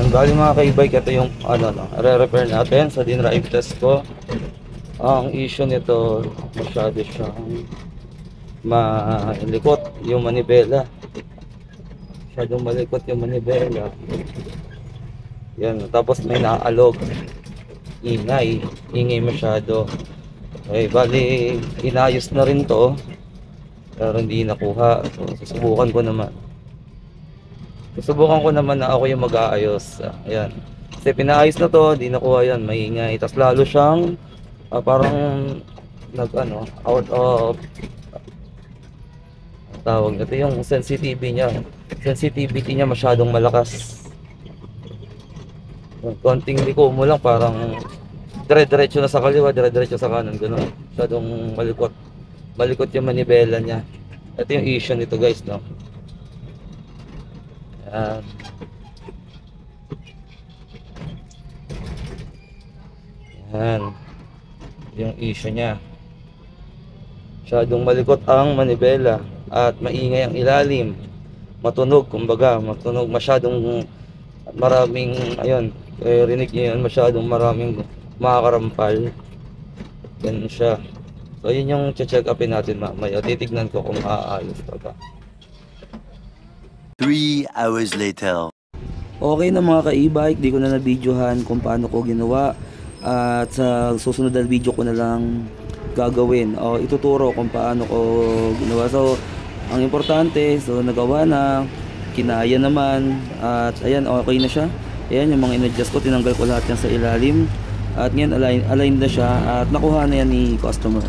Yan, bali mga ka-e-bike, ito yung ano, no, re-repair natin sa dinrive test ko. Ang issue nito, masyado siyang malikot yung manibela. Masyadong malikot yung manibela. Yan, tapos may naalog. Ingay masyado. Okay, bali, inayos na rin to. Pero hindi nakuha. So, susubukan ko naman. Susubukan ko naman na ako yung mag-aayos. Ayan. Kasi pinaayos na to, di nakuha yan, maingay. Tapos lalo siyang parang out of tawag nito, yung sensitivity niya masyadong malakas. Konting liko mo lang, parang dire-diretso na sa kaliwa, dire-diretso sa kanan, gano'n. Masyadong malikot yung manibela niya. Ito yung issue nito, guys, no. Yan yung issue niya. Masyadong malikot ang manibela at maingay ang ilalim. Matunog, kumbaga, matunog, masyadong maraming, ayun, rinig niyo yun, masyadong maraming makakarampal. Ganun siya. So yun yung check upin natin mamaya. Titignan ko kung maayos pa ba. 3 hours later. Okay na mga ka-e-bike, di ko na na-videohan kung paano ko ginawa. At sa susunod na video ko na lang gagawin o ituturo kung paano ko ginawa. So ang importante, so nagawa na, kinaya naman, at ayan, okay na siya. Ayan yung mga in-adjust ko, tinanggal ko lahat yan sa ilalim. At ngayon align na siya at nakuha na yan ni customer.